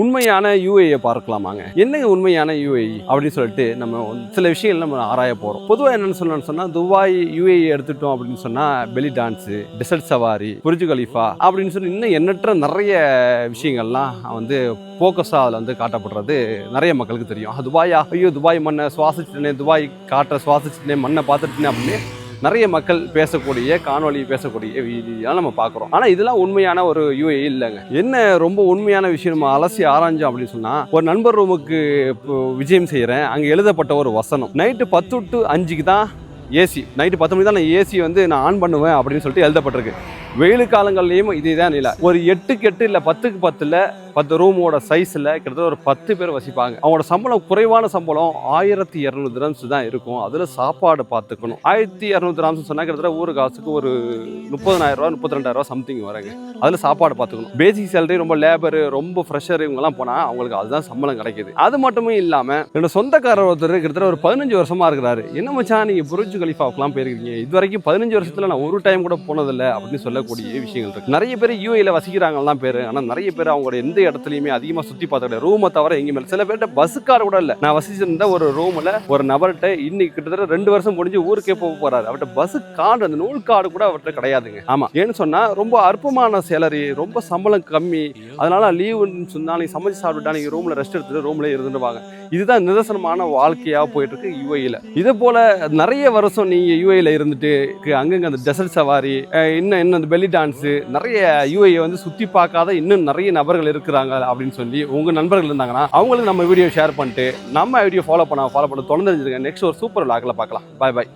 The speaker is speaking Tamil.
உண்மையான யூஏயை பார்க்கலாமாங்க. என்னங்க உண்மையான யூஏஇ அப்படின்னு சொல்லிட்டு நம்ம சில விஷயங்கள் நம்ம ஆராய போகிறோம். பொதுவாக என்னென்னு சொன்னால் துபாய் யூஏஇ எடுத்துட்டோம் அப்படின்னு சொன்னால் பெலி டான்ஸு, டெசர்ட் சவாரி, புர்ஜ் கலீஃபா அப்படின்னு சொல்லி இன்னும் எண்ணற்ற நிறைய விஷயங்கள்லாம் ஃபோக்கஸாக அதில் காட்டப்படுறது நிறைய மக்களுக்கு தெரியும். துபாயா, ஐயோ துபாய் மண்ணை சுவாசிச்சுட்டேனே, துபாய் காற்றை சுவாசிச்சுட்டேனே, மண்ணை பார்த்துட்டேனே அப்படின்னு நிறைய மக்கள் பேசக்கூடிய காணொலி பேசக்கூடிய வீடியோலாம் நம்ம பார்க்குறோம். ஆனால் இதெல்லாம் உண்மையான ஒரு யூஏஇ இல்லைங்க. என்ன ரொம்ப உண்மையான விஷயம் நம்ம அலசி ஆராய்ஞ்சோம் அப்படின்னு சொன்னால், ஒரு நண்பர் ரூமுக்கு விஜயம் செய்கிறேன். அங்கே எழுதப்பட்ட ஒரு வசனம், நைட்டு 10 to 5 தான் ஏசி, நைட்டு 10 மணி தான் நான் ஏசி நான் ஆன் பண்ணுவேன் அப்படின்னு சொல்லிட்டு எழுதப்பட்டிருக்கு. வெயில் காலங்கள்லேயும் இதே தான் நிலை. ஒரு 8க்கு 8 இல்லை 10க்கு 10 10 ரூமோட சைஸில் கிட்டத்தட்ட ஒரு 10 பேர் வசிப்பாங்க. அவங்களோட சம்பளம் குறைவான சம்பளம் 1200 திரம்ஸ் தான் இருக்கும். அதில் சாப்பாடு பார்த்துக்கணும். 1200 திரம்ஸ் சொன்னால் கிட்டத்தட்ட ஊர் காசுக்கு ஒரு 30,000 ரூபா 32,000 சம்திங் வரங்க. அதில் சாப்பாடு பார்த்துக்கணும். பேசிக் சேலரி, ரொம்ப லேபரு, ரொம்ப ஃப்ரெஷர் இவங்கெல்லாம் போனால் அவங்களுக்கு அதுதான் சம்பளம் கிடைக்கிது. அது மட்டுமே இல்லாமல் என்னோட சொந்தக்காரர் ஒருத்தர் கிட்டத்தட்ட ஒரு 15 வருஷமாக இருக்கிறாரு. என்ன மச்சான் நீங்கள் புர்ஜ் கலீஃபாவுக்குலாம் போயிருக்கீங்க, இது வரைக்கும் 15 வருஷத்தில் நான் ஒரு டைம் கூட போனதில்லை அப்படின்னு சொல்லக்கூடிய விஷயங்கள் இருக்கு. நிறைய பேர் யூஏல வசிக்கிறாங்கலாம் பேர். ஆனால் நிறைய பேர் அவங்களோட எந்த இடத்துலையுமே அதிகமாக சுற்றி பார்த்துக்கிட்ட ரூமை தவிர எங்கேயுமே. சில பேர்கிட்ட பஸ் கார் கூட இல்லை. நான் வசிச்சிருந்த ஒரு ரூமில் ஒரு நபர்கிட்ட இன்னைக்கு கிட்டத்தட்ட 2 வருஷம் முடிஞ்சு ஊருக்கே போறாரு. அவர்கிட்ட பஸ் கார்டு, அந்த நூல் கார்டு கூட அவர்கிட்ட கிடையாதுங்க. ஆமா, ஏன்னு சொன்னா ரொம்ப அற்பமான சேலரி, ரொம்ப சம்பளம் கம்மி. அதனால லீவுன்னு சொன்னா நீங்க சமைச்சு சாப்பிட்டுட்டா நீங்க ரூம்ல ரெஸ்ட் எடுத்துட்டு ரூம்ல இருந்துருவாங்க. இதுதான் நிதர்சனமான வாழ்க்கையா போயிட்டு இருக்கு யூஏல. இதே போல நிறைய வருஷம் நீங்க யூஏல இருந்துட்டு அங்கங்க அந்த டெசர்ட் சவாரி, இன்னும் அந்த பெலி டான்ஸ், நிறைய யூஏ சுத்தி பார்க்காத இன்னும் நிறைய நபர்கள் இருக்கிறாங்க அப்படின்னு சொல்லி உங்க நண்பர்கள் இருந்தாங்கன்னா அவங்களுக்கு நம்ம வீடியோ ஷேர் பண்ணிட்டு நம்ம வீடியோ ஃபாலோ பண்ண தொடர்ந்து நெக்ஸ்ட் ஒரு சூப்பர் விளாக்ல பார்க்கலாம். பாய் பாய்.